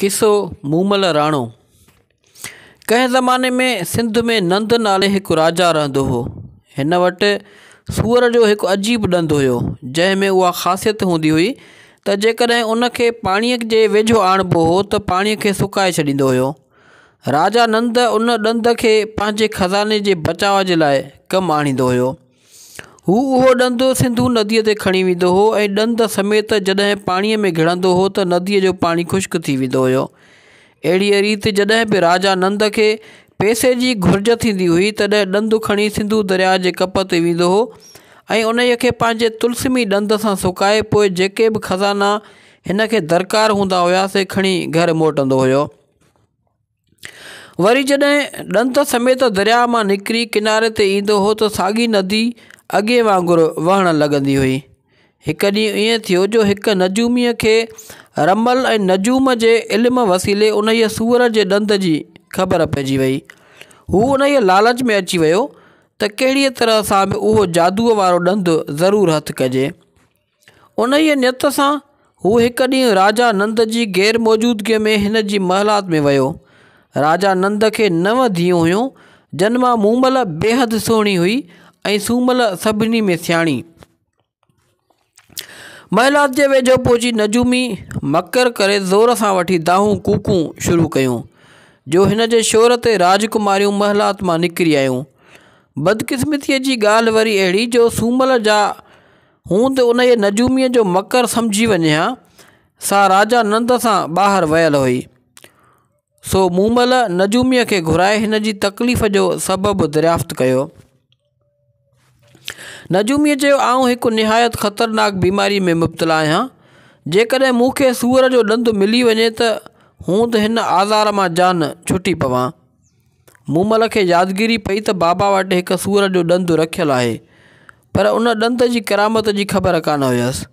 किसो मूमल राणो। कंहिं ज़माने में सिंध में नंद नाले हिकु राजा रहंदो हो। हिन वटि सूअर जो हिकु अजीब ॾंदु हुयो, जंहिं में उहा ख़ासियत हूंदी हुई त जेकॾहिं उनखे पाणीअ जे वेझो आणिबो हो त पाणीअ खे सुकाए छॾींदो हुयो। राजा नंद उन ॾंद खे पंहिंजे खज़ाने जे बचाव जे लाइ कमु आणींदो हुयो। हू उहो ॾंदु सिंधू नदीअ ते खणी वेंदो हो ऐं ॾंद समेत जॾहिं पाणीअ में घिड़ंदो हो त नदीअ जो पाणी ख़ुश्क थी वेंदो हुयो। अहिड़ीअ रीति जॾहिं बि राजा नंद खे पैसे जी घुर्ज थींदी हुई तॾहिं ॾंदु खणी सिंधू दरिया जे कप ते वेंदो हो ऐं उन्हीअ खे पंहिंजे तुलसिमी ॾंद सां सुकाए पोइ जेके बि खज़ाना हिन खे दरकार हूंदा हुआ से खणी घर मोटंदो हुयो। वरी जॾहिं ॾंद समेत दरिया मां निकिरी किनारे ते ईंदो हो त साॻी नदी अॻे वांगुरु वहणु लॻंदी हुई। हिकु ॾींहुं ईअं थियो जो हिकु नजूमीअ खे रमल ऐं नजूम जे इल्म वसीले उन्हीअ सूअर जे ॾंद जी ख़बर पइजी वई। हू उन्हीअ लालच में अची वियो त कहिड़ीअ तरह सां बि उहो जादूअ वारो ॾंदु ज़रूरु हथु कजे। उन्हीअ नियत सां हू हिकु ॾींहुं राजा नंद जी गैर मौजूदगीअ में हिन जी महलात में वियो। राजा नंद खे 9 धीअरूं हुयूं, जिन मां मूमल बेहद सुहिणी हुई ऐं सूमल सभिनी में सियाणी। महलात जे वेझो पहुची नजूमी मकर करे ज़ोर सां वठी दाहूं कूकूं शुरू कयूं जो हिन जे शोर ते राजकुमारियूं महलात मां निकिरी आयूं। बदकिस्मतीअ जी ॻाल्हि वरी अहिड़ी जो सूमल जा हूंद उन्हीअ नजूमीअ जो मकर सम्झी वञे हा सा राजा नंद सां ॿाहिरि वियल हुई। सो मूमल नजूमीअ खे घुराए हिन जी तकलीफ़ जो सबबु दरियाफ़्त कयो। नजूमीअ चयो, आऊं हिकु निहायत ख़तरनाक बीमारी में मुब्तला आहियां। जेकॾहिं मूंखे सूअर जो ॾंदु मिली वञे त हूंद हिन आज़ार मां जान छुटी पवां। मूमल खे यादगिरी पई त बाबा वटि हिकु सूअर जो ॾंदु रखियलु आहे, पर उन ॾंद जी करामत जी ख़बर कान हुयसि।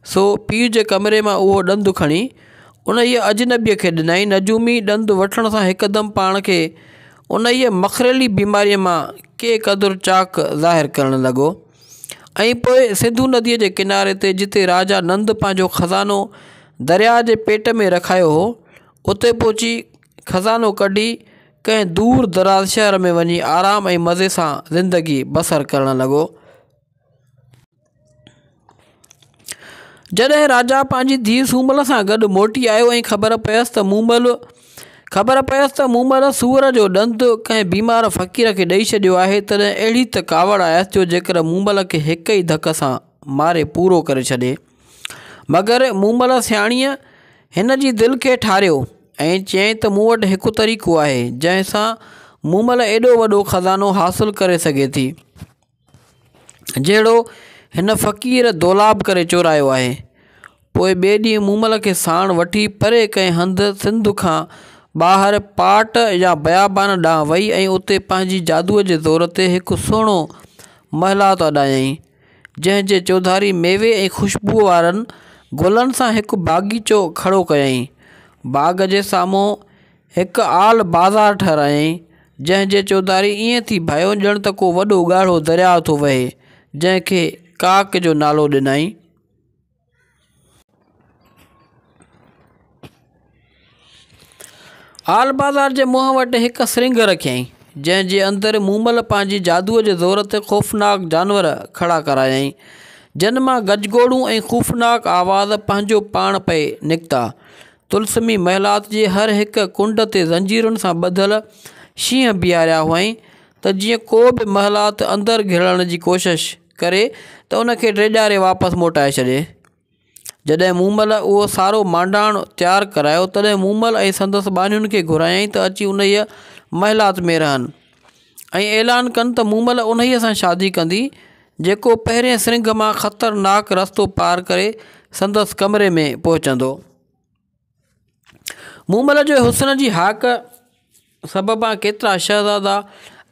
सो पीउ जे कमरे मां उहो ॾंदु खणी उन्हीअ अजनबीअ खे ॾिनई। नजूमी ॾंदु वठण सां हिकदमि पाण खे उन्हीअ मखरेली बीमारीअ मां के क़दुरु चाक ज़ाहिर करणु लॻो ऐं पोइ सिंधू नदीअ जे किनारे ते जिते राजा नंद पंहिंजो खज़ानो दरिया जे पेट में रखायो हो उते पहुची खज़ानो कढी कंहिं दूर दराज़ शहर में वञी आराम ऐं मज़े सां ज़िंदगी बसर करणु लॻो। जॾहिं राजा पंहिंजी धीउ सूमल सां गॾु मोटी आयो ऐं ख़बर पयसि त मूमल सूअर जो ॾंदु कंहिं बीमार फ़क़ीर खे ॾेई छॾियो आहे, तॾहिं अहिड़ी त कावड़ आयसि जो जेकर मूमल खे हिक ई धक सां मारे पूरो करे छॾे। मगर मूमल सियाणीअ हिन जी दिलि खे ठारियो ऐं चयईं त मूं वटि हिकु तरीक़ो आहे जंहिं सां मूमल एॾो वॾो खज़ानो हासिलु करे सघे थी जहिड़ो हिन फ़क़ीर दौलाब करे चोरायो आहे। पोइ ॿिए ॾींहुं मूमल खे साण वठी परे कंहिं हंधि सिंध खां ॿाहिरि पाट या बयाबान ॾांहुं वई ऐं उते पंहिंजी जादूअ जे ज़ोर ते हिकु सुहिणो महलात अॾायईं, जंहिंजे चौधारी मेवे ऐं ख़ुशबूअ वारनि गुलनि सां हिकु बाग़ीचो खड़ो कयईं। बाग़ जे साम्हूं हिकु आल बाज़ार ठहिरायईं, जंहिंजे चौधारी ईअं थी भयो ॼण त को वॾो ॻाढ़ो दरिया थो वहे, जंहिंखे काक जो नालो ॾिनई। आल बाज़ार जे मुंहं वटि हिकु सिरिंग रखियईं, जंहिंजे अंदरि मूमल पंहिंजी जादूअ जे ज़ोर ते ख़ौफ़नाक जानवर खड़ा करायईं, जिन मां गजगोड़ूं ऐं ख़ौफ़नाक आवाज़ पंहिंजो पाण पए निकिता। तुलसमी महलात जे हर हिकु कुंड ते ज़ंजीरुनि सां ॿधल शींहं बीहारिया हुअईं त जीअं को बि महलात अंदरि घिड़ण जी कोशिश करे त उनखे ड्रेॼारे वापसि मोटाए छॾे। जॾहिं मूमल उहो सारो मांडाण तयारु करायो तॾहिं मूमल ऐं संदसि बानियुनि खे घुरायईं त अची उन्हीअ महलात में रहनि ऐं ऐलान कनि त मूमल उन्हीअ सां शादी कंदी जेको पहिरें सिरिंग मां ख़तरनाक रस्तो पार करे संदसि कमरे में पहुचंदो। मूमल जो हुस्न जी हाक सबबा केतिरा शहज़ादा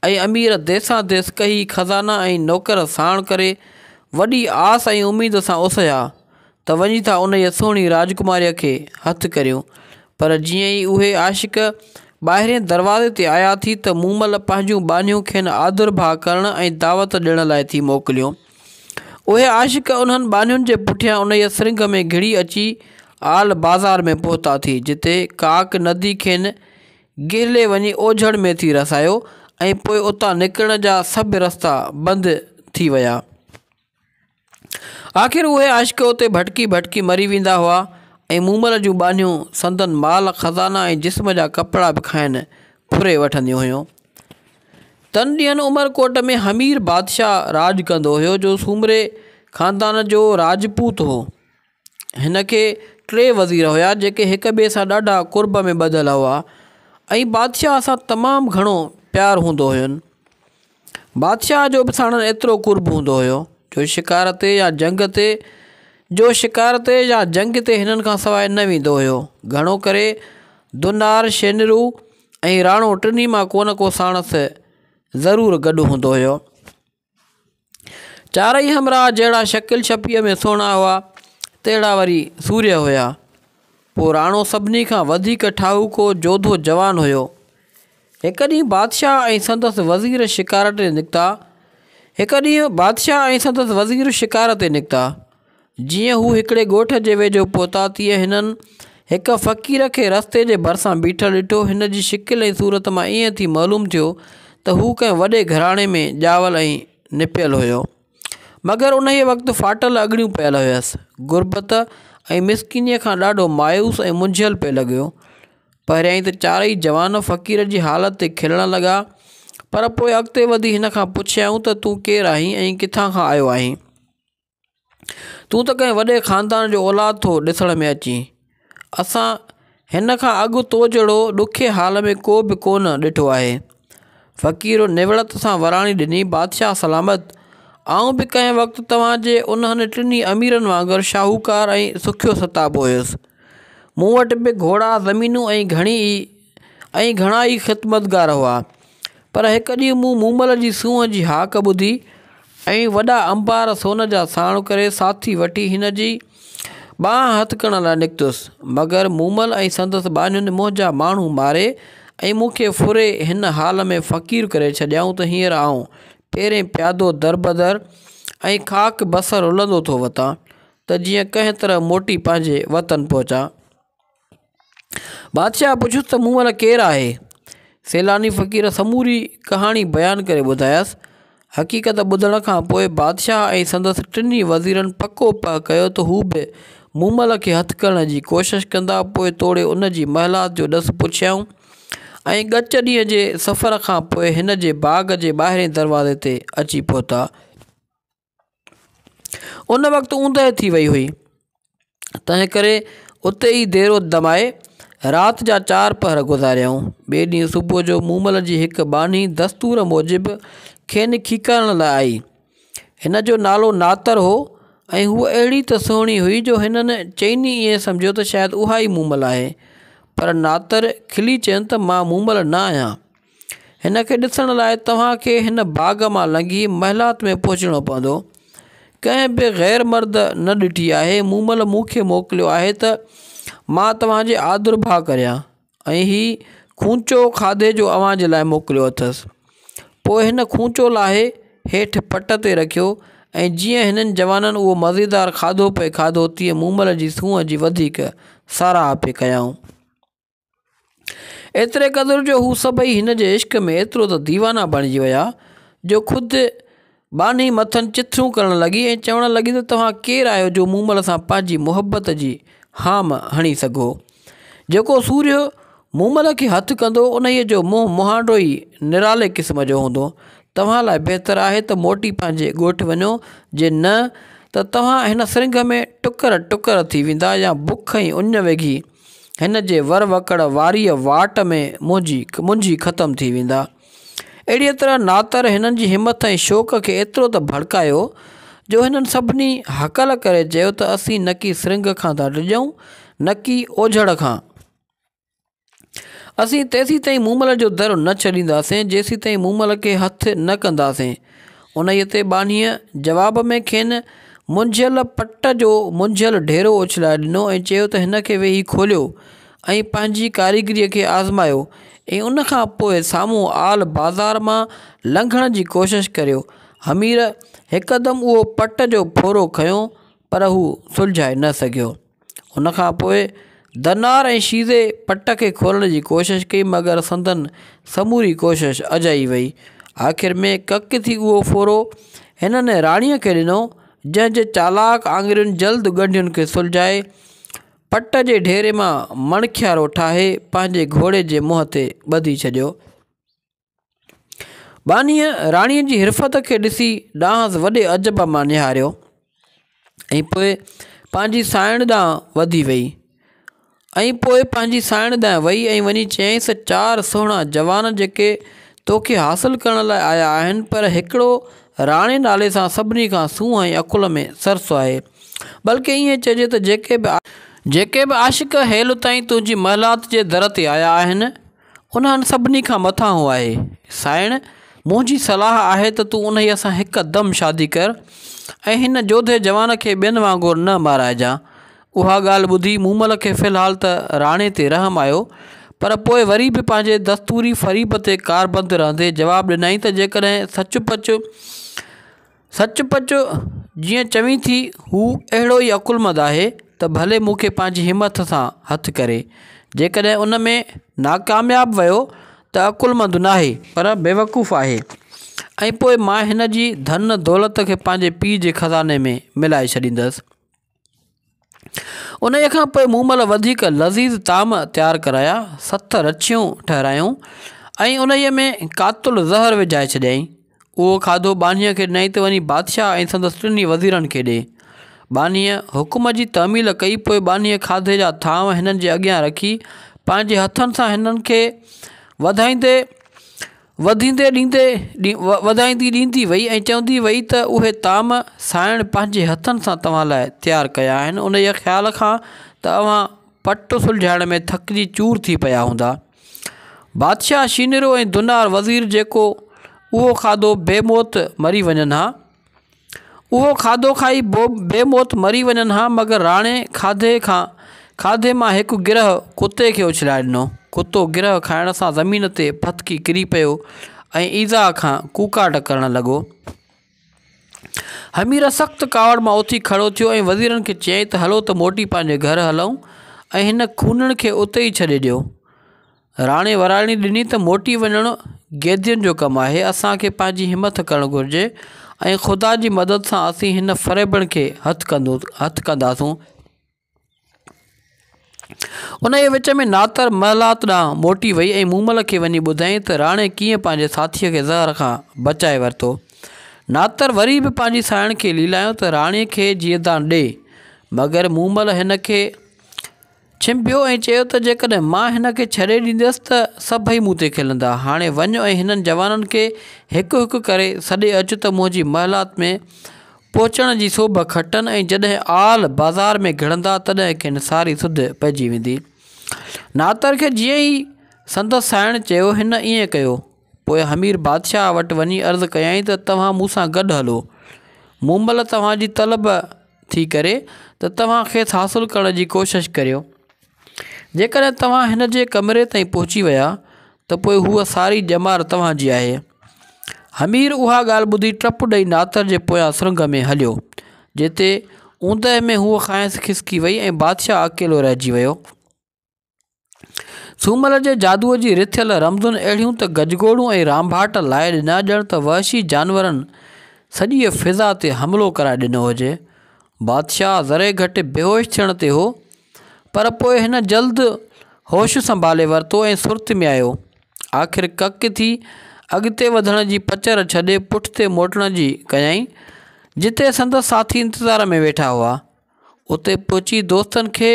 ऐं अमीर देसां देस कई खज़ाना ऐं नौकर साण करे वॾी आस ऐं उमेद सां उसिया त वञी था उन सुहिणी राजकुमारीअ खे हथु करियूं। पर जीअं ई उहे आशिक़ ॿाहिरें दरवाज़े ते आया थी त मूमल पंहिंजूं बानियूं खेनि आदुरभाउ करण ऐं दावत ॾियण लाइ थी मोकिलियूं। उहे आशिक़ उन्हनि बानियुनि जे पुठियां उन सिरिंग में घिड़ी अची आल बाज़ार में पहुता थी, जिते काक नदी खेनि गिरले वञी ओझड़ में थी रसायो ऐं पोइ उतां निकिरण जा सभु रस्ता बंदि थी विया। आख़िर उहे आशिक़ उते भटकी भटकी मरी वेंदा हुआ ऐं मूमल जूं बानियूं संदन माल ख़ज़ाना ऐं जिस्म जा कपिड़ा बि खाइनि फुरे वठंदियूं हुयूं। तन ॾींहंनि उमरकोट में हमीर बादशाह राज कंदो हुयो, जो सूमरे ख़ानदान जो राजपूत हो। हिन खे 3 वज़ीर हुया, जेके हिक ॿिए सां ॾाढा कुर्ब में ॿधल हुआ ऐं बादशाह सां तमामु घणो प्यारु हूंदो हुयुनि। बादशाह जो बि साणनि एतिरो कुर्ब हूंदो हुयो जो शिकार ते या जंग ते हिननि खां सवाइ न वेंदो हुयो। घणो करे दुनार, शेनरू ऐं राणो टिनी मां को न को साणस ज़रूरु गॾु हूंदो हुयो। चारई हमरा जहिड़ा शकिल छपीअ में सुहिणा हुआ, तहिड़ा वरी सूर्य हुया। पोइ राणो सभिनी खां वधीक ठाहूको जोधो जवान हुयो। हिकु ॾींहुं बादशाह ऐं संदसि वज़ीर शिकार ते निकिता। जीअं हू हिकिड़े ॻोठ जे वेझो पहुता, तीअं हिननि हिकु फ़क़ीर खे रस्ते जे भरिसां बीठल ॾिठो। हिन जी शिकिल ऐं सूरत मां ईअं थी मालूम थियो त हू कंहिं वॾे घराणे में ॼावल ऐं निपियल हुयो, मगर उन वक़्तु फाटल अॻिणियूं पियल हुयसि। गुरबत ऐं मिसकिनीअ खां ॾाढो मायूस ऐं मुंझियल पियो लॻियो। पहिरियां त चारई जवान फ़क़ीर जी हालत ते खिलण लॻा, पर पोइ अॻिते वधी हिन खां पुछियाऊं त तूं केरु आहीं ऐं किथां खां आयो आहीं? तूं त कंहिं वॾे ख़ानदान जो औलाद थो ॾिसण में अची। असां हिन खां अॻु तो जहिड़ो ॾुखे हाल में को बि कोन ॾिठो आहे। फ़क़ीर निवड़त सां वराणी ॾिनी। बादशाह सलामत, आऊं बि कंहिं वक़्तु तव्हांजे उन्हनि 3 अमीरनि वांगुरु शाहूकार ऐं सुखियो सताबो हुयुसि। मूं वटि बि घोड़ा, ज़मीनूं ऐं घणा ई ख़िदमतगार हुआ। पर हिकु ॾींहुं मूं मूमल जी सूंहं जी हाक ॿुधी ऐं वॾा अंबार सोन जा साण करे साथी वठी हिन जी बांह हथ करण लाइ निकितुसि, मगर मूमल ऐं संदसि बानियुनि मुंहिंजा माण्हू मारे ऐं मूंखे फुरे हिन हाल में फ़क़ीर करे छॾियाऊं त हींअर आऊं पहिरें प्यादो दरबदर ऐं खाक बसर रुलंदो थो वतां त जीअं कंहिं तरह मोटी पंहिंजे वतन पहुचा। बादशाह पुछुसि त मूमल केरु आहे? सैलानी फ़क़ीर समूरी कहाणी बयानु करे ॿुधायसि। हक़ीक़त ॿुधण खां पोइ बादशाह ऐं संदसि 3 वज़ीरनि पको कयो त हू बि मूमल खे हथु करण जी कोशिशि कंदा। पोइ तोड़े उन जी महिलात जो ॾस पुछियाऊं ऐं ॻच ॾींहं जे सफ़र खां पोइ हिन जे बाग़ जे ॿाहिरें दरवाज़े ते अची पहुता। उन वक़्तु ऊंदहि थी वई हुई, तंहिं करे उते ई देरो दमाए राति जा 4 पहर गुज़ारियाऊं। ॿिए ॾींहुं सुबुह जो मूमल जी हिकु बानी दस्तूर मूजिबि खेनि खीकारण लाइ आई। हिन जो नालो नातर हो ऐं हूअ अहिड़ी त सुहिणी हुई जो हिननि चइनी ईअं सम्झो त शायदि उहा ई मूमल आहे। पर नातर खिली चयनि त मां मूमल न आहियां। हिन खे ॾिसण लाइ तव्हांखे हिन बाग़ मां लंघी महिलात में पहुचणो पवंदो। कंहिं बि ग़ैर मर्द न ॾिठी आहे। मूमल मूंखे मोकिलियो आहे त मां तव्हांजे आदुरभाउ करियां ऐं हीउ खूंचो खाधे जो अव्हां जे लाइ मोकिलियो अथसि। पोइ हिन खूंचो लाहे हेठि पट ते रखियो ऐं जीअं हिननि जवाननि उहो मज़ेदार खाधो पे खाधो, तीअं मूमल जी सूंहं जी वधीक साराह पे कयाऊं। एतिरे क़दुरु जो हू सभई हिन जे इश्क में एतिरो त दीवाना बणिजी विया जो ख़ुदि बानी मथनि चिथरूं करणु लॻी ऐं चवणु लॻी त तव्हां केरु आहियो जो मूमल सां पंहिंजी मुहबत जी हाम हणी सघो। जेको सूर्य मूमल खे हथु कंदो उन जो मुंहुं मुहांडो ई निराले क़िस्म जो हूंदो। तव्हां लाइ बहितरु आहे त मोटी पंहिंजे ॻोठु वञो, जे न त तव्हां हिन सिंघ में टुकर टुकर थी वेंदा या बुख ऐं उञ वेघी हिन जे वर वकड़ वारीअ वाट में मुंझी ख़तमु थी वेंदा। अहिड़ीअ तरह नातर हिननि जी हिमत ऐं शौक़ खे एतिरो त भड़कायो जो हिननि सभिनी हकल करे चयो त असीं न की सिंघ खां था डिॼूं न की ओझड़ खां। असीं तेसीं ताईं मूमल जो दर न छॾींदासीं जेसीं ताईं मूमल खे हथु न कंदासीं। उन ते बानीअ जवाब में खेनि मुंझियल पट जो मुंझियल ढेरो उछलाए ॾिनो ऐं चयो त हिन खे वेही खोलियो ऐं पंहिंजी कारीगरीअ खे आज़मायो ऐं उन खां पोइ साम्हूं आल बाज़ार मां लंघण जी कोशिशि करियो। हमीर हिकदमि उहो पट जो फोरो खयो पर हू सुलझाए न सघियो। उन खां पोइ दनार ऐं शीज़े पट खे खोलण जी कोशिशि कई, मगर संदन समूरी कोशिशि अजाई वई। आख़िर में कक थी उहो फोरो हिननि राणीअ खे ॾिनो, जंहिंजे चालाक आङुरियुनि जल्द ॻंढियुनि खे सुलझाए पट जे ढेरे मां मणखियारो ठाहे पंहिंजे घोड़े जे मुंहं ते ॿधी छॾियो। बानीअ राणीअ जी हिरफत खे ॾिसी ॾांहुं वॾे अजब मां निहारियो ऐं पोइ पंहिंजी साइण ॾांहुं वधी वई ऐं वञी चयईंसि, 4 सुहिणा जवान जेके तोखे हासिल करण लाइ आया आहिनि, पर हिकिड़ो राणे नाले सां सभिनी खां सूंहं ऐं अकुल में सरसो आहे। बल्कि ईअं चइजे त जेके बि आशिक़ हेल ताईं तुंहिंजी महलात जे दर ते आया आहिनि, उन्हनि सभिनी खां मथां हो आहे। साइण, मुंहिंजी सलाह आहे त तूं उन्हीअ सां हिकदमि शादी कर ऐं हिन जोधे जवान खे ॿियनि वांगुरु न माराइजांइ। उहा ॻाल्हि ॿुधी मूमल खे फ़िलहाल त राणे ते रहम आयो, पर पोइ वरी बि पंहिंजे दस्तूरी फ़रीब ते कारबंद रहंदे जवाबु ॾिनई त जेकॾहिं सचुपचु जीअं चवीं थी हू अहिड़ो ई अकुलमंद आहे त भले मूंखे पंहिंजी हिमत सां हथु करे। जेकॾहिं उन में नाकामयाबु वियो त अकुलमंद नाहे पर बेवकूफ़ आहे, ऐं पोइ मां हिन जी धन दौलत खे पंहिंजे पीउ जे खज़ाने में मिलाए छॾींदसि। उन खां पोइ मूमल वधीक लज़ीज़ ताम तयारु कराया, 7 रछियूं ठहिरायूं ऐं उन्हीअ में कातुल ज़हर विझाए छॾियईं। उहो खाधो बानीअ खे ॾिनई त वञी बादशाह ऐं संदसि 3 वज़ीरनि खे ॾे। बानीअ हुकुम जी तामील कई। पोइ बानीअ खाधे जा थांव हिननि जे अॻियां रखी पंहिंजे हथनि सां हिननि खे वधाईंदी ॾींदी वई ऐं चवंदी वई त उहे ताम साइण पंहिंजे हथनि सां तव्हां लाइ तयारु कया आहिनि, उन जे ख़्याल खां त अव्हां पट सुलझाइण में थकिजी चूर थी पिया हूंदा। बादशाह शीनिरो ऐं दुनार वज़ीर जेको उहो खाधो बेमौत मरी वञनि हा, उहो खाधो खाई बेमौत मरी वञनि हा, मगर राणे खाधे मां हिकु गिरह कुते खे उछलाए ॾिनो। कुतो गिरह खाइण सां ज़मीन ते फतकी किरी पियो ऐं ईज़ा खां कूकाट करणु लॻो। हमीर सख़्तु कावड़ मां उथी खड़ो थियो ऐं वज़ीरनि खे चयईं त हलो त मोटी पंहिंजे घर हलूं ऐं हिन खूनण खे उते ई छॾे ॾियो। राणे वराणी ॾिनी त मोटी वञणु गेदियुनि जो कमु आहे, असांखे पंहिंजी हिमत करणु घुरिजे ऐं ख़ुदा जी मदद सां असीं हिन फ़रेबण खे हथु कंदासूं। उन जे विच में नातर महलात ॾांहुं मोटी वई ऐं मूमल खे वञी ॿुधाईं त राणे कीअं पंहिंजे साथीअ खे ज़हर खां बचाए वरितो। नातर वरी बि पंहिंजी साइण खे लीलायो त राणीअ खे जीअदान ॾे, मगर मूमल हिन खे छिंबियो ऐं चयो त जेकॾहिं मां हिन खे छॾे ॾींदसि त सभई मूं ते खिलंदा। हाणे वञ ऐं हिननि जवाननि खे हिकु हिकु करे सॾे अचु त मुंहिंजी महलात में पहुचण जी सोभ खटनि ऐं जॾहिं आल बाज़ार में घिड़ंदा तॾहिं खेनि सारी सुध पइजी वेंदी। नातर खे जीअं ई संदसि साइण चयो हिन ईअं कयो। पोइ हमीर बादशाह वटि वञी अर्ज़ु कयईं त तव्हां मूंसां गॾु हलो। मूमल तव्हांजी तलब थी करे त तव्हां खेसि हासिलु करण जी कोशिशि करियो। जेकॾहिं तव्हां हिन जे कमरे ताईं पहुची विया त पोइ हूअ सारी ॼमार तव्हांजी आहे। हमीर उहा ॻाल्हि ॿुधी टप ॾेई नातर जे पोयां सुरंग में हलियो, जिते ऊंदहि में हूअ खांइसि खिसकी वई ऐं बादशाह अकेलो रहिजी वियो। सूमल जे जादूअ जी रिथियल रमज़ुनि अहिड़ियूं त गजगोड़ूं ऐं रामभाट लाइ ॾिना, ॼण त वहशी जानवरनि सॼी फ़िज़ा ते हमिलो कराए ॾिनो हुजे। बादशाह ज़रे घटि बेहोश थियण ते हो, पर पोइ हिन जल्द होश संभाले वरितो ऐं सुर्त में आयो। आख़िर कक थी अॻिते वधण जी पचर छॾे पुठिते मोटण जी कयईं। जिते संदसि साथी इंतज़ार में वेठा हुआ, उते पहुची दोस्तनि खे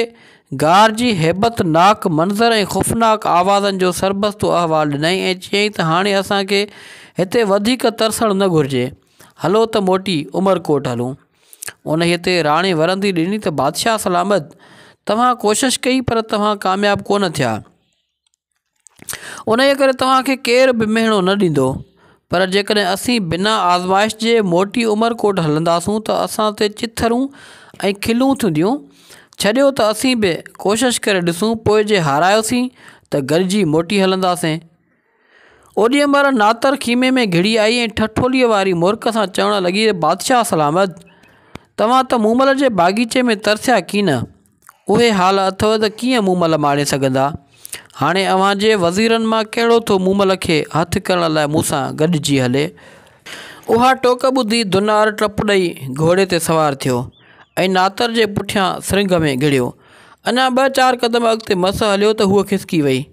गार जी हैबतनाक मंज़र ऐं ख़ौफ़नाक आवाज़नि जो सरबस्तो अहवालु ॾिनई ऐं चयईं त हाणे असांखे हिते वधीक तरसणु न घुरिजे, हलो त मोटी उमरकोट हलूं। उन ते राणे वरंदी ॾिनी त बादशाह सलामत, तव्हां कोशिशि कई पर तव्हां कामयाबु कोन थिया। उन करे तव्हांखे केरु बि मेहणो न ॾींदो, पर जेकॾहिं असीं बिना आज़माइश जे मोटी उमरकोट हलंदासूं त असां ते चिथरूं ऐं खिलूं थींदियूं। छॾियो त असीं बि कोशिशि करे ॾिसूं, पोइ जे हारायोसीं त गॾिजी मोटी हलंदासीं। ओॾीअ महिल नातर खीमे में घिड़ी आई ऐं ठठोलीअ वारी मुर्क सां चवणु लॻी, बादशाह सलामत, तव्हां त मूमल जे बाग़ीचे में तरसिया की न? उहे हाल अथव त कीअं मूमल मारे सघंदा। हाणे अव्हांजे वज़ीरनि मां कहिड़ो थो मूमल खे हथु करण लाइ मूंसां गॾिजी हले। उहा टोक ॿुधी दुनार टप ॾेई घोड़े ते सवार थियो ऐं नातर जे पुठियां सिंघ में घिड़ियो। अञा 2-4 क़दम अॻिते मस हलियो त हूअ खिसकी वई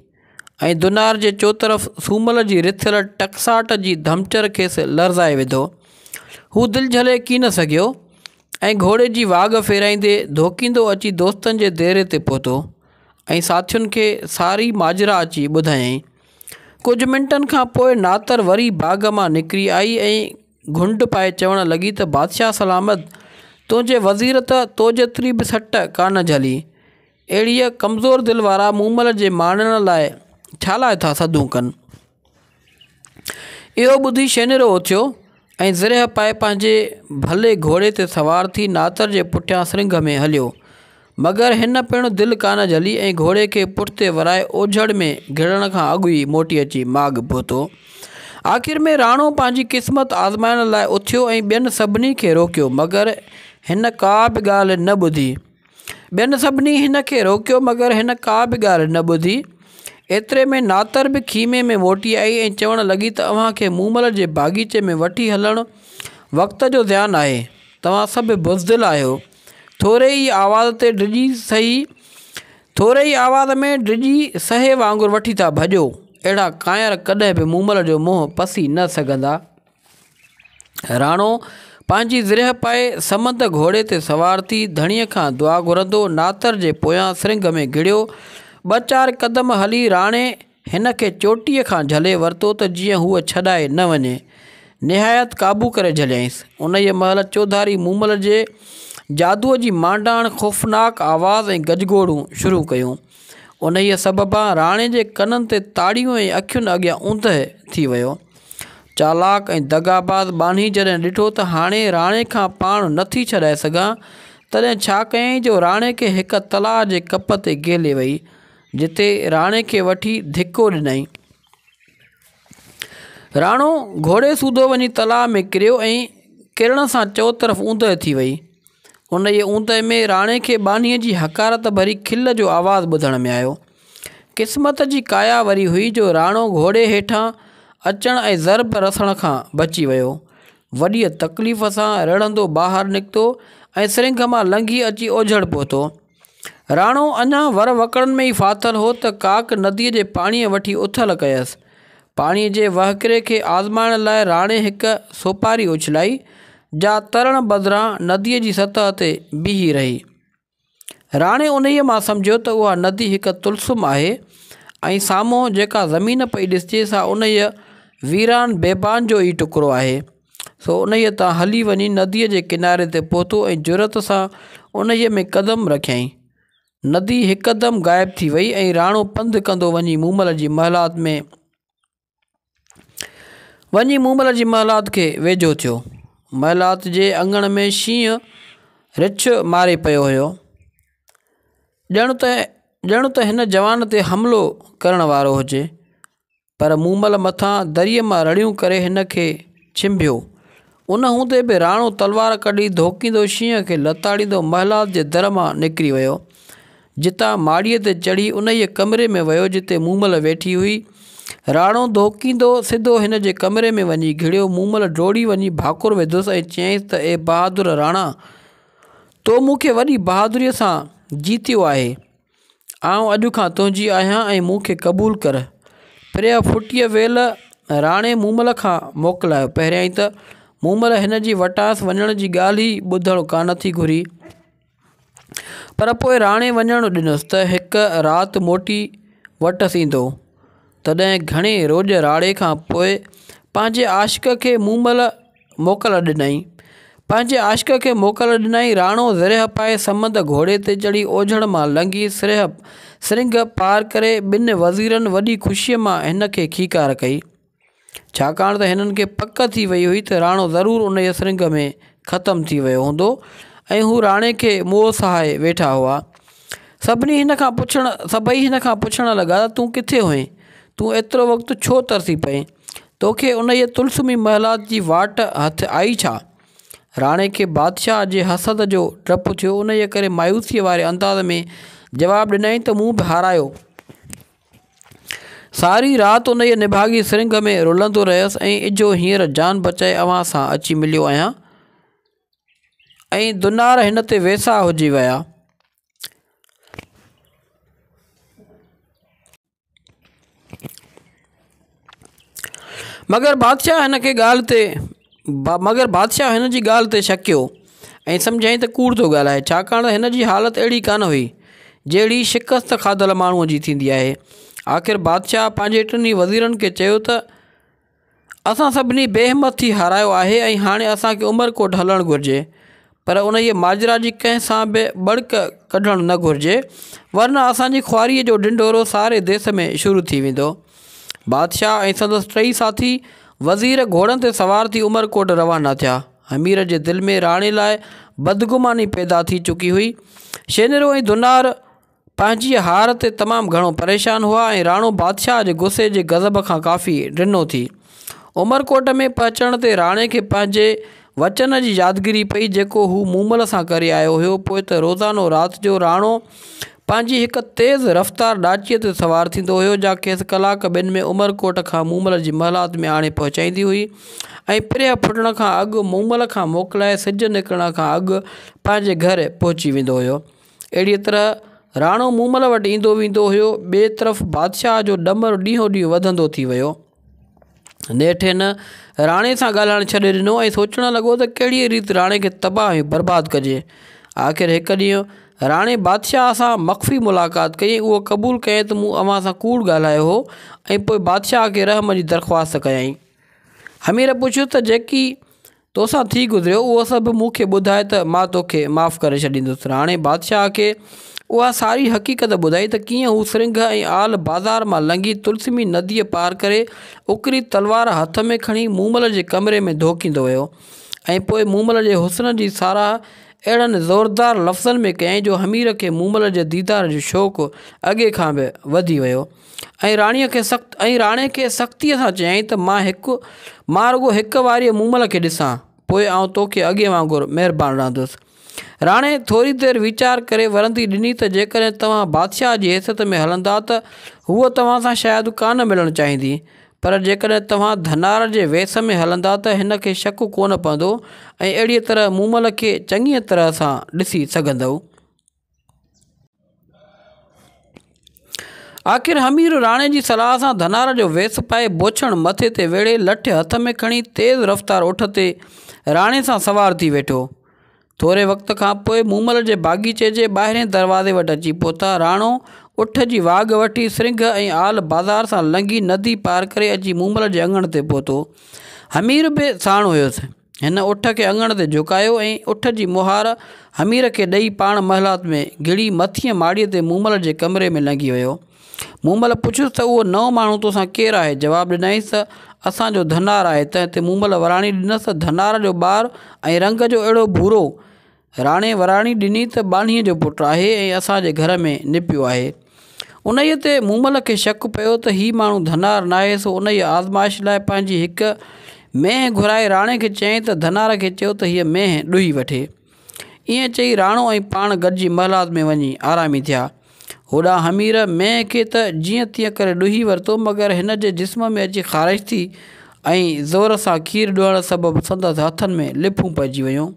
ऐं दुनार जे चोतरफ़ सूमल जी रिथियल टकसाट जी धमचर खेसि लरज़ाए विधो। हू दिलि झले की न सघियो ऐं घोड़े जी वाघ फेराईंदे धोकींदो अची दोस्तनि जे देरे ते पहुतो ऐं साथियुनि खे सारी माजरा अची ॿुधायईं। कुझु मिंटनि खां पोइ नातर वरी बाग़ मां निकिरी आई ऐं घुंड पाए चवणु लॻी त बादशाह सलामत, तुंहिंजे वज़ीर त तो जेतिरी बि सट कान झली। अहिड़ीअ कमज़ोर दिलि वारा मूमल जे माणण लाइ छा लाइ था सदूं कनि। इहो ॿुधी शेनिरो उथियो ऐं ज़िरह पाए पंहिंजे भले घोड़े ते सवार थी नातर जे पुठियां सिंघ में हलियो, मगर हिन पिणु दिलि कान झली ऐं घोड़े खे पुठिते वराए ओझड़ में घिड़ण खां अॻु ई मोटी अची माॻ पहुतो। आख़िर में राणो पंहिंजी क़िस्मत आज़माइण लाइ उथियो ऐं ॿियनि सभिनी खे रोकियो, मगर हिन का बि ॻाल्हि न ॿुधी। ॿियनि सभिनी हिन खे रोकियो मगर हिन का बि ॻाल्हि न ॿुधी। एतिरे में नातर बि खीमे में मोटी आई ऐं चवणु लॻी त अव्हांखे मूमल जे बाग़ीचे में वठी हलणु वक़्त जो ध्यानु आहे। तव्हां सभु बुज़दिल आहियो। थोरे ई आवाज़ में डिॼी सहे वांगुरु वठी था भॼो। अहिड़ा कायर कॾहिं बि मूमल जो मुंहुं पसी न सघंदा। राणो पंहिंजी ज़िरह पाए समंद घोड़े ते सवार थी धणीअ खां दुआ घुरंदो नातर जे पोयां सिंघ में घिड़ियो। 2-4 क़दम हली राणे हिन खे चोटीअ खां झले वरितो त जीअं हूअ छॾाए न वञे। निहायत काबू करे झलियईंसि। उन ई महिल चौधारी मूमल जे जादूअ जी मांडाण ख़ौफ़नाक आवाज़ ऐं गजगोड़ूं शुरू कयूं। उन ई सबबा राणे जे कननि ते ताड़ियूं ऐं अखियुनि अॻियां ऊंदहि थी वियो। चालाक ऐं दगाबाज़ बानी जॾहिं ॾिठो त हाणे राणे खां पाण नथी छॾाए सघां, तॾहिं छा कयईं जो राणे खे हिक तलाउ जे कप ते गेले वई, जिते राणे खे वठी धिको ॾिनई। राणो घोड़े सूधो वञी तलाउ में किरियो ऐं किरण सां चौतरफ़ ऊंदहि थी वई। उन ई ऊंदहि में राणे खे बानीअ जी हकारत भरी खिल जो आवाज़ ॿुधण में आयो। क़िस्मत जी काया वरी हुई जो राणो घोड़े हेठां अचण ऐं ज़रब रसण खां बची वियो। वॾीअ तकलीफ़ सां रड़ंदो ॿाहिरि निकितो ऐं सिंघ मां लंघी अची ओझड़ पहुतो। राणो अञा वर वकड़नि में ई फाथल हो त काक नदीअ जे पाणीअ वठी उथल कयसि। पाणीअ जे वहकिरे खे आज़माइण लाइ राणे हिकु सोपारी उछलाई, जा तरण बदिरां नदीअ जी सतह ते बीही रही। राणे उन्हीअ मां सम्झियो त उहा नदी हिकु तुलसुम आहे ऐं साम्हूं जेका ज़मीन पई ॾिसिजे सा उन्हीअ वीरान बेबान जो ई टुकड़ो आहे। सो उन्हीअ तां हली वञी नदीअ जे किनारे ते पहुतो ऐं जुरत सां उन्हीअ में कदम रखियईं। नदी हिकदमि ग़ाइब थी वई ऐं राणो पंधु कंदो वञी मूमल जी महलात खे वेझो थियो। महलात जे अंगण में शींहं रिछ मारे पियो हुयो। ॼण त हिन जवान ते हमिलो करण वारो हुजे, पर मूमल मथां दरीअ मां रड़ियूं करे हिन खे छिंभियो। उन हूंदे बि राणो तलवार कढी धोकींदो शींहं खे लताड़ींदो महलात जे दर मां निकिरी वियो। जितां माड़ीअ ते चढ़ी उन ई कमरे में वियो जिते मूमल वेठी हुई। राणो धोकींदो सिधो हिन जे कमरे में वञी घिड़ियो। मूमल डोड़ी वञी भाकुर विधुसि ऐं चयईंसि त ए बहादुर राणा, तो मूंखे वॾी बहादुरीअ सां जीतियो आहे। आउं अॼु खां तुंहिंजी आहियां ऐं मूंखे क़बूल कर। फिरिया फुटीअ वेल राणे मूमल खां मोकिलायो। पहिरियां ई त मूमल हिन जी वटांस वञण जी ॻाल्हि ई ॿुधणु कान थी घुरी, पर पोइ राणे वञणु ॾिनुसि त हिकु राति मोटी वटि ईंदो। तॾहिं घणे रोज़ राणे खां पोइ पंहिंजे आशिक़ खे मूमल मोकल ॾिनई। राणो ज़रिह पाए समंद घोड़े ते चढ़ी ओझड़ मां लंघी सिंघ पार करे ॿिनि वज़ीरनि वॾी ख़ुशीअ मां हिन खे खीकार कई, छाकाणि त हिननि खे पक थी वई हुई त राणो ज़रूरु उन जे सिंघ में ख़तमु थी वियो हूंदो ऐं हू राणे खे मोह सहाए वेठा हुआ। सभई हिन खां पुछण लॻा त तूं किथे हुएं, तूं एतिरो वक़्तु छो तरसी पए, तोखे उन ई तुलसुमी महलात जी वाट हथ आई छा? राणे खे बादशाह जे हसद जो डपु थियो। उन जे करे मायूसीअ वारे अंदाज़ में जवाबु ॾिनई त मूं बि हारायो। सारी राति उन जे निभागी सिरिंग में रुलंदो रहियुसि ऐं इजो हींअर जान बचाए अव्हां सां अची मिलियो आहियां ऐं दुनार हिन ते वेसा हुजी विया। मगर बादशाह हिन जी ॻाल्हि ते शक कयो ऐं सम्झाईं त कूड़ थो ॻाल्हाए, छाकाणि त हिन जी हालति अहिड़ी कान हुई जहिड़ी शिकस्त खाधल माण्हूअ जी थींदी आहे। आख़िर बादशाह पंहिंजे टिनी वज़ीरनि खे चयो त असां सभिनी बेहिमत थी हारायो आहे ऐं हाणे असांखे उमरकोट हलणु घुरिजे, पर उन जे माजरा जी कंहिं सां बि बड़क कढणु न घुरिजे, वरना असांजी ख़्वारीअ जो ढिंढोरो सारे देश में शुरू थी वेंदो। बादशाह ऐं संदसि टई साथी वज़ीर घोड़नि ते सवार थी उमरकोट रवाना थिया। हमीर जे दिलि में राणे लाइ बदगुमानी पैदा थी चुकी हुई। शेनरो ऐं दुनार पंहिंजी हार ते तमामु घणो परेशान हुआ ऐं राणो बादशाह जे गुस्से जे गज़ब खां काफ़ी ॾिनो थी। उमरकोट में पहुचण ते राणे खे पंहिंजे वचन जी यादगिरी पई जेको हू मूमल सां करे आयो हुयो। पोइ त रोज़ानो राति जो राणो पंहिंजी हिकु तेज़ रफ़्तार ॾाचीअ ते सवार थींदो हुयो, जा खेसि कलाक ॿिनि में उमरकोट खां मूमल जी महलात में आणे पहुचाईंदी हुई ऐं पिरिया फुटण खां अॻु मूमल खां मोकिलाए सिज निकिरण खां अॻु पंहिंजे घर पहुची वेंदो हुयो। अहिड़ीअ तरह राणो मूमल वटि ईंदो वेंदो हुयो। ॿिए तरफ़ बादशाह जो ॾमरु ॾींहों ॾींहुं वधंदो थी वियो। नेठि हिन राणे सां ॻाल्हाइणु छॾे ॾिनो ऐं सोचणु लॻो त कहिड़ी रीति राणे खे तबाह ऐं बर्बादु कजे। आख़िर हिकु ॾींहुं राणे बादशाह सां मख़फ़ी मुलाक़ात कई। उहो क़बूलु कयईं त मूं अव्हां सां कूड़ ॻाल्हायो हो ऐं पोइ बादशाह खे रहम जी दरख़्वास्त कयईं। हमीर पुछियो त जेकी तोसां थी गुज़रियो उहो सभु मूंखे ॿुधाए त मां तोखे माफ़ु करे छॾींदुसि। राणे बादशाह खे उहा सारी हक़ीक़त ॿुधाई त कीअं हू सिरिंग ऐं आल बाज़ार मां लंघी तुलसमी नदीअ पार करे उकरी तलवार हथ में खणी मूमल जे कमरे में धोखींदो वियो ऐं पोइ मूमल जे हुस्न जी साराह अहिड़नि ज़ोरदार लफ़्ज़नि में कयईं जो हमीर खे मूमल जे दीदार जो शौक़ु अॻे खां बि वधी वियो ऐं राणे खे सख़्तीअ सां चयईं त मां रुॻो हिकु वारी मूमल खे ॾिसां, पोइ आउं तोखे अॻे वांगुरु महिरबानी रहंदुसि। राणे थोरी देरि वीचार करे वरंदी ॾिनी त जेकॾहिं तव्हां बादशाह जी हैसियत में हलंदा त हूअ तव्हां सां शायदि कान मिलणु चाहींदी, पर जेकॾहिं तव्हां धनार जे वेस में हलंदा त हिन खे शक कोन पवंदो ऐं अहिड़ीअ तरह मूमल खे चङीअ तरह सां ॾिसी सघंदव। आख़िर हमीर राणे जी सलाह सां धनार जो वेस पाए बोछण मथे ते वेड़े लठ हथ में खणी तेज़ रफ़्तार उठ ते राणे सां सवार थी वेठो। थोरे वक़्त खां पोइ मूमल जे बाग़ीचे जे ॿाहिरें दरवाज़े वटि अची पहुता। राणो उठ जी वाघ वठी सिरिंग ऐं आल बाज़ार सां लंघी नदी पार करे अची मूमल जे अङण ते पहुतो। हमीर बि साण हुयुसि। हिन उठ खे अङण ते झुकायो ऐं उठ जी मुहार हमीर खे ॾेई पाण महलात में घिड़ी मथीअ माड़ीअ ते मूमल जे कमरे में लंघी वियो। मूमल पुछियुसि त उहो नओं माण्हू तोसां केरु आहे? जवाबु ॾिनईसि त असांजो धनार आहे। त हिते मूमल वराणी ॾिनसि त धनार जो ॿारु ऐं रंग जो अहिड़ो भूरो। राणे वराणी ॾिनी त बानीअ जो पुटु आहे ऐं असांजे घर में निपियो आहे। उन ते मूमल खे शक पियो त हीउ माण्हू धनार न आहे। सो उन आज़माइश लाइ पंहिंजी हिकु मेंहिं घुराए राणे खे चयईं त धनार खे चयो त हीअ मेंहिं ॾुही वठे। ईअं चई राणो ऐं पाण गॾिजी महलात में वञी आरामी थिया। होॾां हमीर मेंहिं खे त जीअं तीअं करे ॾुही वरितो, मगर हिन जे जिस्म में अची ख़ारिश थी ऐं ज़ोर सां खीरु ॾुअण सबबु संदसि हथनि में लिफूं पइजी वियूं।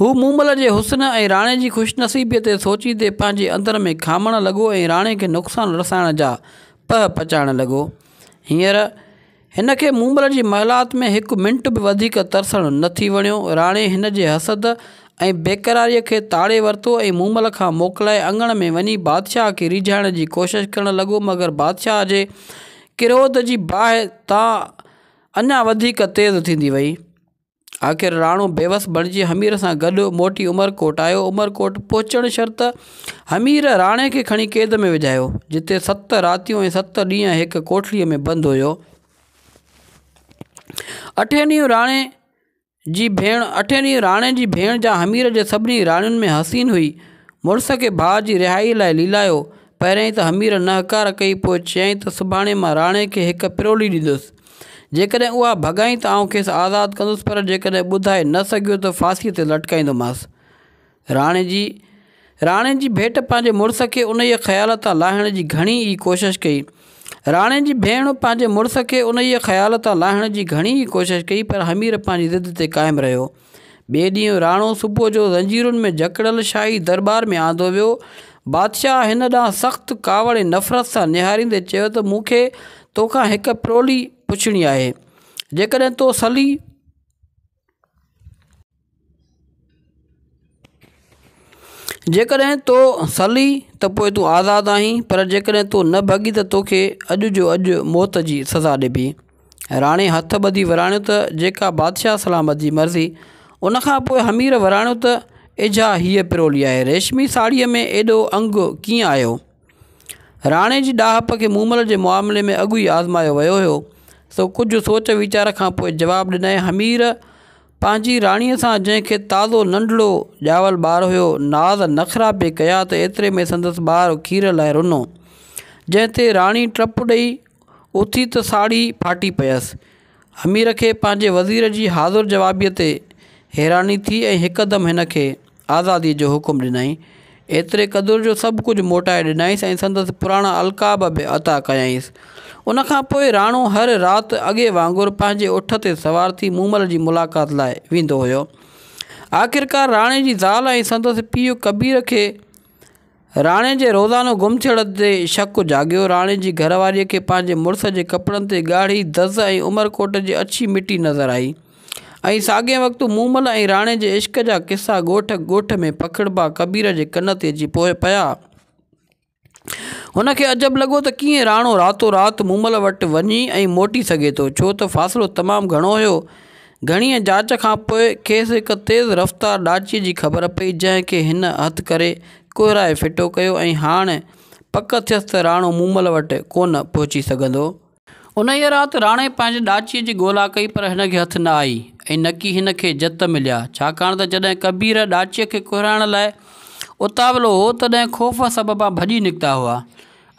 हू मूमल जे हुस्न ऐं राणे जी ख़ुशनसीबीअ ते सोचींदे पंहिंजे अंदर में खामणु लॻो ऐं राणे खे नुक़सानु रसाइण जा पह पचाइणु लॻो। हींअर हिन खे मूमल जी महलात में हिकु मिंट बि वधीक तरसणु न थी वणियो। राणे हिन जे हसद ऐं बेक़रारीअ खे ताड़े वरितो ऐं मूमल खां मोकिलाए अङण में वञी बादशाह खे रिझाइण जी कोशिशि करणु लॻो, मगर बादशाह जे क्रोध जी बाहि तां अञा वधीक तेज़ थींदी वई। आख़िर राणो बेवस बणिजी हमीर सां गॾु मोटी उमरकोट आयो। उमरकोट पहुचण शर्त हमीर राणे खे खणी क़ैद में विझायो, जिते 7 रातियूं ऐं 7 ॾींहं हिकु कोठड़ीअ में बंदि हुयो। 8 ॾींहं राणे जी भेण जा हमीर जे सभिनी राणियुनि में हसीन हुई। मुड़ुस खे भाउ जी रिहाई लाइ लीलायो। पहिरियों त हमीर नहकार कई, पोइ चयईं त सुभाणे मां राणे खे हिकु पिरोली ॾींदुसि जेकॾहिं उहा भॻाई त आउं खेसि आज़ादु कंदुसि, पर जेकॾहिं ॿुधाए न सघियो त फांसीअ ते लटकाईंदोमांसि। राणे जी भेट पंहिंजे मुड़ुस खे उन ख़्याल तां लाहिण जी घणी ई कोशिशि कई। राणे जी भेण पंहिंजे मुड़ुस खे उन ख़्याल तां लाहिण जी घणी ई कोशिशि कई, पर हमीर पंहिंजी ज़िद ते क़ाइमु रहियो। ॿिए ॾींहुं राणो सुबुह जो ज़ंजीरुनि में जकड़ियल शाही दरबार में आंदो वियो। बादशाह हिन ॾांहुं सख़्तु कावड़ ऐं नफ़रत सां निहारींदे चयो त मूंखे तोखां हिकु प्रोली पुछणी आहे। जेकॾहिं तो सली त पोइ तूं आज़ादु आहीं, पर जेकॾहिं तो न भॻी त तोखे अॼु जो अॼु मौत जी सज़ा ॾिबी। राणे हथ ॿधी विराणियो त जेका बादशाह सलामत जी मर्ज़ी। उनखां पोइ हमीर विराणियो त इजा हीअ प्रोली आहे। रेशमी साड़ीअ में एॾो अंग कीअं आयो? राणे जी ॾाहप खे मूमल जे मामले में अॻु ई आज़मायो वियो हुयो, सो कुझु सोच वीचार खां पोइ जवाबु ॾिनई। हमीर पंहिंजी राणीअ सां, जंहिंखे ताज़ो नंढड़ो ॼावल ॿारु हुयो, नाज़ नख़रा पे कया त एतिरे में संदसि ॿारु खीर लाइ रुनो, जंहिं ते राणी टप ॾेई उथी त साड़ी फाटी पियसि। हमीर खे पंहिंजे वज़ीर जी हाज़ुर जवाबीअ ते हैरानी थी ऐं हिकदमि हिन खे आज़ादीअ जो हुकुम ॾिनई। एतिरे क़दुरु जो सभु कुझु मोटाए ॾिनईसि ऐं संदसि पुराणा अलक़ाब बि अता कयईंसि। उनखां पोइ राणो हर राति अॻे वांगुरु पंहिंजे उठ ते सवार थी मूमल जी मुलाक़ात लाइ वेंदो हुयो। आख़िरकार राणे जी ज़ाल ऐं संदसि पीउ कबीर खे राणे जे रोज़ानो गुम थियण ते शक जाॻियो। राणे जी घरवारीअ खे पंहिंजे मुड़ुस जे कपिड़नि ते ॻाढ़ी दज़ ऐं उमरकोट जी अछी मिटी नज़र आई, ऐं साॻिए वक़्तु मूमल ऐं राणे जे इश्क जा किस्सा ॻोठ में पखिड़िबा कबीर जे कन ते अची पिया। हुनखे अजब लॻो त कीअं राणो रातो राति मूमल वटि वञी ऐं मोटी सघे थो, छो त फ़ासिलो तमामु घणो हुयो। घणीअ जांच खां पोइ खेसि हिकु तेज़ रफ़्तार ॾाचीअ जी ख़बर पई, जंहिंखे हिन हथु करे कोहराए फिटो कयो ऐं हाणे पक थियसि त राणो मूमल वटि कोन पहुची सघंदो। उन ई राति राणे पंहिंजे ॾाचीअ जी ॻोल्हा कई, पर हिन खे हथु न आई ऐं न की हिन खे जत मिलिया, छाकाणि त जॾहिं कबीर ॾाचीअ खे कोहराइण लाइ उतावलो हो तॾहिं ख़ौफ़ सबबा भॼी निकिता हुआ।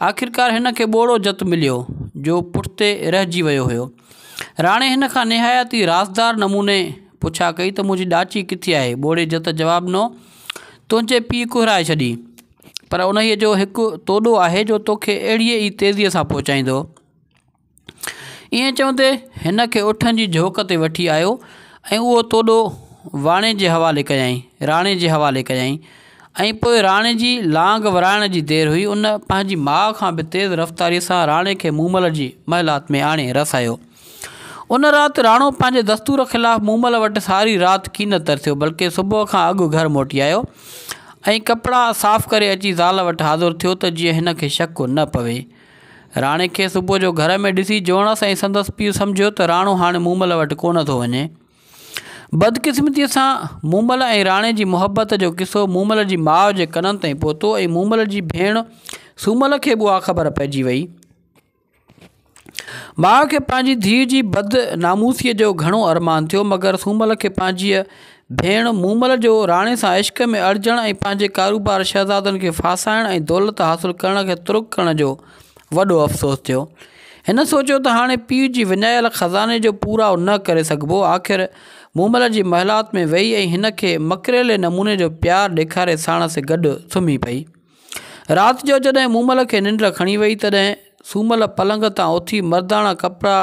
आख़िरकार हिन खे ॿोड़ो जत मिलियो जो पुठिते रहिजी वियो हुयो। राणे हिन खां निहायत ई राज़दार नमूने पुछा कई त मुंहिंजी ॾाची किथे आहे? ॿोड़े जत जवाबु ॾिनो, तुंहिंजे पीउ कोहराए छॾी, पर उन्हीअ जो हिकु तोॾो आहे जो तोखे अहिड़ीअ ई तेज़ीअ सां पहुचाईंदो। ईअं चवंदे हिन खे उठनि जी झोक ते वठी आयो ऐं उहो तोॾो राणे जे हवाले कयईं। ऐं पोइ राणे जी लांग वराइण जी देरि हुई। उन पंहिंजी माउ खां बि तेज़ रफ़्तारीअ सां राणे खे मूमल जी महिलात में आणे रसायो। उन राति राणो पंहिंजे दस्तूर ख़िलाफ़ु मूमल वटि सारी राति कीन तरसियो, बल्कि सुबुह खां अॻु घर मोटी आयो ऐं कपिड़ा साफ़ करे अची ज़ाल वटि हाज़ुर थियो त जीअं हिन खे शक न पवे। राणे खे सुबुह जो घर में ॾिसी जोणस ऐं संदसि पीउ सम्झियो त राणो हाणे मूमल वटि कोन थो वञे। बदकिस्मतीअ सां मूमल ऐं राणे जी मुहबत जो किसो मूमल जी माउ जे कननि ताईं पहुतो ऐं मूमल जी भेण सूमल खे बि उहा ख़बर पइजी वई। माउ खे पंहिंजी धीअ जी बदनामूसीअ जो घणो अरमान थियो, मगर सूमल खे पंहिंजी भेण मूमल जो राणे सां इश्क में अड़जण ऐं पंहिंजे कारोबार शहज़ादनि खे फासाइण ऐं दौलत हासिलु करण खे तुर्क करण जो वॾो अफ़सोस थियो। हिन सोचियो त हाणे पीउ जी विञायल ख़ज़ाने जो पूरा न करे सघिबो। आख़िर मूमल जी महिलात में वेही ऐं हिन खे मकरेले नमूने जो प्यारु ॾेखारे साणसि गॾु सुम्ही पई। राति जो जॾहिं मूमल खे निंड खणी वई तॾहिं सूमल पलंग तां उथी मर्दाना कपिड़ा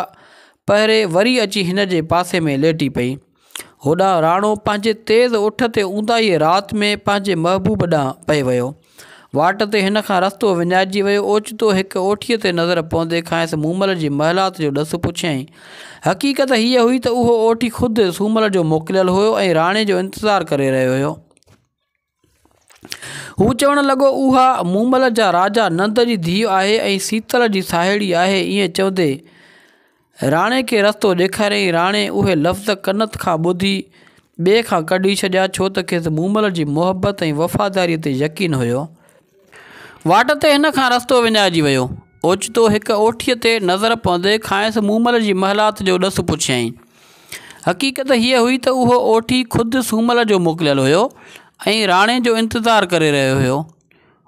पहिरे वरी अची हिन जे पासे में लेटी पई। होॾां राणो पंहिंजे तेज़ उठ ते ऊंदाईअ राति में पंहिंजे महबूब ॾांहुं पए वियो। वाट ते हिन खां रस्तो विञाइजी वियो। ओचितो हिकु ओठीअ ते नज़र पवंदे खांसि मूमल जी महिलात जो ॾसु पुछियईं। हक़ीक़त हीअ हुई त उहो ओठी ख़ुदि सूमल जो मोकिलियल हुयो ऐं राणे जो इंतज़ारु करे रहियो हुयो। हू चवणु लॻो, उहा मूमल जा राजा नंद जी धीउ आहे ऐं सीतल जी साहेड़ी आहे। ईअं चवंदे राणे खे रस्तो ॾेखारियईं। राणे उहे लफ़्ज़ कनत खां ॿुधी ॿिए खां कढी छॾिया, छो त खेसि मूमल जी मुहबत ऐं वफ़ादारीअ ते यकीन हुयो। वाट ते हिन खां रस्तो विञाइजी वियो। ओचितो हिकु ओठीअ ते नज़र पवंदे खांसि मूमल जी महिलात जो ॾसु पुछियईं। हक़ीक़त हीअ हुई त उहो ओठी ख़ुदि सूमल जो मोकिलियल हुयो ऐं राणे जो इंतज़ारु करे रहियो हुयो।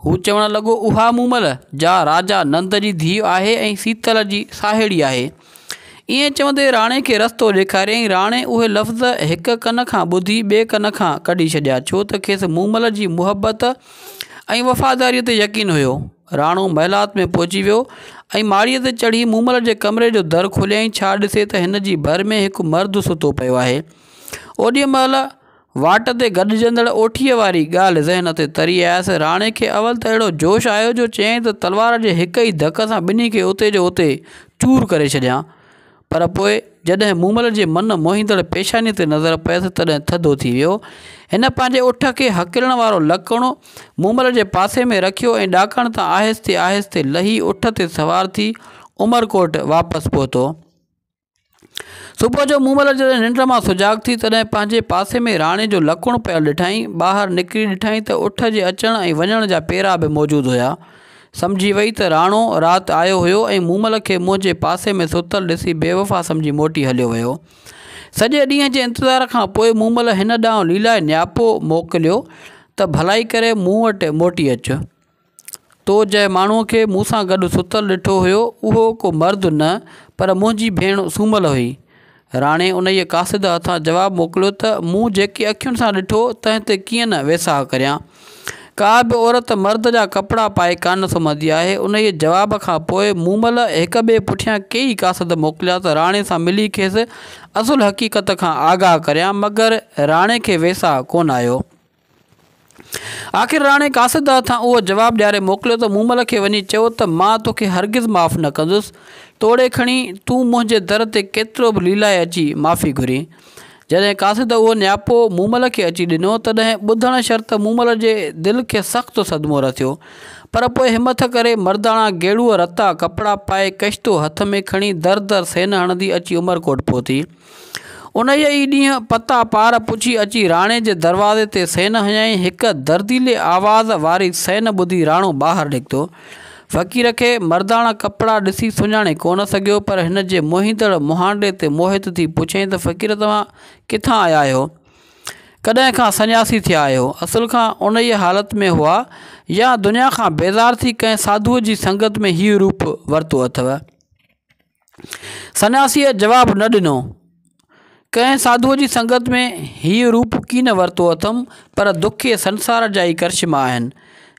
हू चवणु लॻो, उहा मूमल जा राजा नंद जी धीउ आहे ऐं सीतल जी साहेड़ी आहे। ईअं चवंदे राणे खे रस्तो ॾेखारियईं। राणे उहे लफ़्ज़ हिक कन खां ॿुधी ॿिए कन खां कढी छॾिया, छो त खेसि मूमल जी मुहबत ऐं वफ़ादारीअ ते यकीन हुयो। राणो महिलात में पहुची वियो ऐं माड़ीअ ते चढ़ी मूमल जे कमरे जो दर खोलियईं। छा ॾिसे त हिन जी भर में हिकु मर्दु सुतो पियो आहे। ओॾी महिल वाट ते गॾिजंदड़ ओठीअ वारी ॻाल्हि ज़हन ते तरी आयसि। राणे खे अवल त अहिड़ो जोश आयो जो चयईं त तलवार जे हिक ई धक सां ॿिन्ही खे उते जो उते चूर करे छॾियां। पर पोइ जॾहिं मूमल जे मन मोहींदड़ पेशानी ते नज़र पयसि तॾहिं थधो थी वियो। हिन पंहिंजे उठ खे हकिलण वारो लकिणो मूमल जे पासे में रखियो ऐं ॾाकण तां आहिस्ते आहिस्ते लही उठ ते सवार थी उमरकोट वापसि पहुतो। सुबुह जो मूमल जॾहिं निंड मां सुजाॻ थी तॾहिं पंहिंजे पासे में राणे जो लकिणो पियल ॾिठईं। ॿाहिरि निकिरी ॾिठईं त उठ जे अचण ऐं वञण जा पेरा बि मौजूदु हुया। सम्झी वई त राणो राति आयो हुयो ऐं मूमल खे मुंहं जे पासे में सुतल ॾिसी बेवफ़ा सम्झी मोटी हलियो वियो। सॼे ॾींहं जे इंतज़ार खां पोइ मूमल हिन ॾांहुं लीलाए नियापो मोकिलियो त भलाई करे मूं वटि मोटी अचु। तो जंहिं माण्हूअ खे मूंसां गॾु सुतल ॾिठो हुयो उहो को मर्दु न पर मुंहिंजी भेण सूमल हुई। राणे उन कासिद हथां जवाबु मोकिलियो त मूं जेके अखियुनि सां ॾिठो तंहिं ते कीअं न वेसाह करियां। का बि औरत मर्द जा कपिड़ा पाए कान सुम्हंदी आहे। उन जवाब खां पोइ मूमल हिक ॿिए पुठियां कई कासिद मोकिलिया त राणे सां मिली खेसि असुल हक़ीक़त खां आगाह करियां, मगर राणे खे वेसाह कोन आयो। आख़िर राणे कासिद हथां उहो जवाबु ॾियारे मोकिलियो त मूमल खे वञी चयो त मां तोखे हरगिज़ माफ़ न कंदुसि। तोड़े खणी तूं मुंहिंजे दर ते केतिरो बि लीलाए अची माफ़ी घुरी। जॾहिं कासिद उहो नियापो मूमल खे अची ॾिनो तॾहिं ॿुधण शर्त मूमल जे दिलि खे सख़्तु सदमो रथियो। पर पोइ हिमत करे मर्दाणा गेड़ूअ रता कपिड़ा पाए कश्तो हथ में खणी दर दर सेन हणंदी अची उमरकोट पहुती। उन ई ॾींहुं पता पार पुछी अची राणे जे दरवाज़े ते सेन हयईं। हिक दर्दीले आवाज़ वारी सेन ॿुधी राणो ॿाहिरि निकितो। फ़क़ीर खे मर्दाणा कपिड़ा ॾिसी सुञाणे कोन सघियो, पर हिन जे मोहींदड़ मुहांडे ते मोहित थी पुछियईं त फ़क़ीर तव्हां किथां आया आहियो, कॾहिं खां सन्यासी थिया आहियो, असुल खां उन ई हालत में हुआ या दुनिया खां बेज़ार थी कंहिं साधुअ जी संगत में हीउ रूप वरितो अथव। सन्यासीअ जवाबु न ॾिनो। कंहिं साधुअ जी संगत में हीउ रूप कीन वरितो अथमि, पर दुखे संसार जा ई करिश्मा आहिनि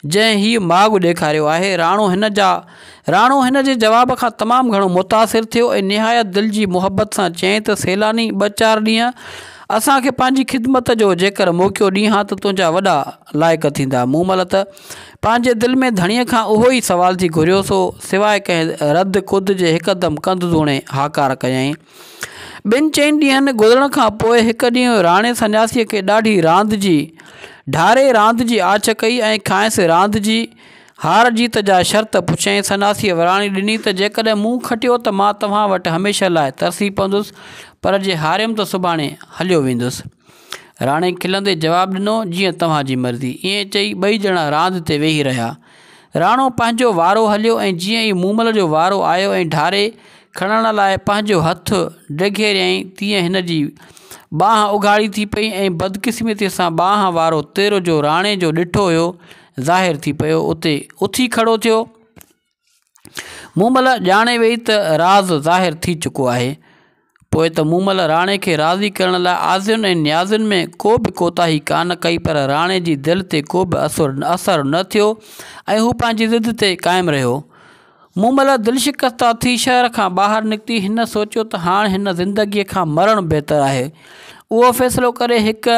जंहिं हीउ माॻु ॾेखारियो आहे। राणो हिन जे जवाब खां तमामु घणो मुतासिर थियो ऐं निहायत दिलि जी मुहबत सां चयईं त सैलानी 2-4 ॾींहं असांखे पंहिंजी ख़िदमत जो जेकर मौक़ो ॾींहुं हा त तुंहिंजा वॾा लाइक़ थींदा। मूमल त पंहिंजे दिलि में धणीअ खां उहो ई सवाल थी घुरियो सो सवाइ कंहिं रद कुद जे हिकदमि कंध धूणे हाकार कयईं। 2-4 ॾींहंनि गुज़रण खां पोइ हिकु ॾींहुं राणे सन्यासीअ खे ॾाढी ढारे रांदि जी आछ कई ऐं खांइसि रांदि जी हार जीत जा शर्त पुछियईं। सन्यासीअ वराणी ॾिनी त जेकॾहिं मूं खटियो त मां तव्हां वटि हमेशह लाइ तरसी पवंदुसि, पर जे हारियमि त सुभाणे हलियो वेंदुसि। राणे खिलंदे जवाबु ॾिनो, जीअं तव्हांजी मर्ज़ी। ईअं चई ॿई ॼणा रांदि ते वेही रहिया। राणो पंहिंजो वारो हलियो ऐं जीअं ई मूमल जो वारो आयो ऐं ढारे खणण लाइ पंहिंजो हथु ॾेघेरियईं तीअं हिन जी बांह उघाड़ी थी पई ऐं बदकिस्मतीअ सां बांह वारो तेरो जो राणे जो ॾिठो हुयो ज़ाहिर थी पियो उते उथी खड़ो थियो। मूमल ॼाणे वेई त राज़ ज़ाहिर थी चुको आहे। पोइ त मूमल राणे खे राज़ी करण लाइ आज़ियुनि ऐं न्याज़ुनि में को बि कोताही कान कई, पर राणे जी दिलि ते को बि असरु न थियो ऐं हू पंहिंजी ज़िद ते क़ाइमु रहियो। मूमल दिलि शिकस्ता थी शहर खां ॿाहिरि निकिती। हिन सोचियो त हाणे हिन ज़िंदगीअ खां मरणु बहितरु आहे। उहो फ़ैसिलो करे हिकु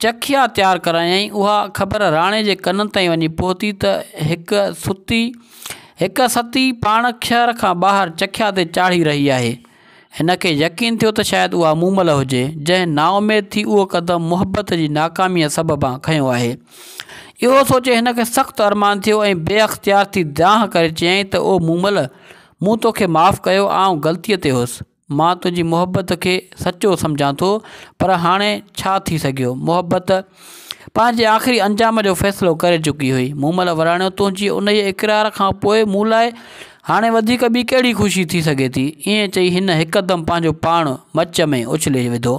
चखिया तयारु करायईं। उहा ख़बर राणे जे कननि ताईं वञी पहुती त हिकु सती पाण शहर खां ॿाहिरि चखिया ते चाढ़ी रही आहे। हिन खे यकीन थियो त शायदि उहा मूमल हुजे, जंहिं नाउमेद थी उहो क़दम मुहबत जी नाकामीअ सबबां खयों आहे। इहो सोचे हिन खे सख़्तु अरमान थियो ऐं बेअख़्तियार थी दांह करे चयईं त ओ मूमल, मूं तोखे माफ़ु कयो, आउं ग़लतीअ ते हुउसि। मां तुंहिंजी मुहबत खे सचो सम्झां थो, पर हाणे छा थी सघियो। मुहबत पंहिंजे आख़िरी अंजाम जो फ़ैसिलो करे चुकी हुई। मूमल वराणियो, तुंहिंजी उन ई इक़रार खां पोइ मूं लाइ हाणे वधीक ॿी कहिड़ी ख़ुशी थी सघे थी। ईअं चई हिन हिकदमि पंहिंजो पाण मच में उछले विधो।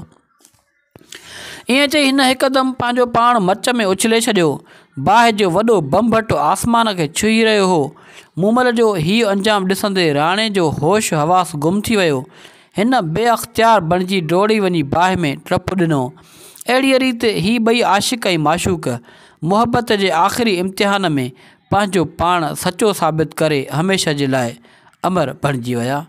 मच में उछले छॾियो। बाहि जो वॾो बमभटो आसमान खे छुही रहियो हो। मूमल जो हीउ अंजाम ॾिसंदे राणे जो होश हवास गुम थी वियो। हिन बेअख़्तियार बणिजी डोड़ी वञी बाहि में टप ॾिनो। अहिड़ीअ रीति ही ॿई आशिक़ ऐं माशूक़ मुहबत जे आख़िरी इम्तिहान में पंहिंजो पाण सचो साबित करे हमेशह जे लाइ अमर बणिजी विया।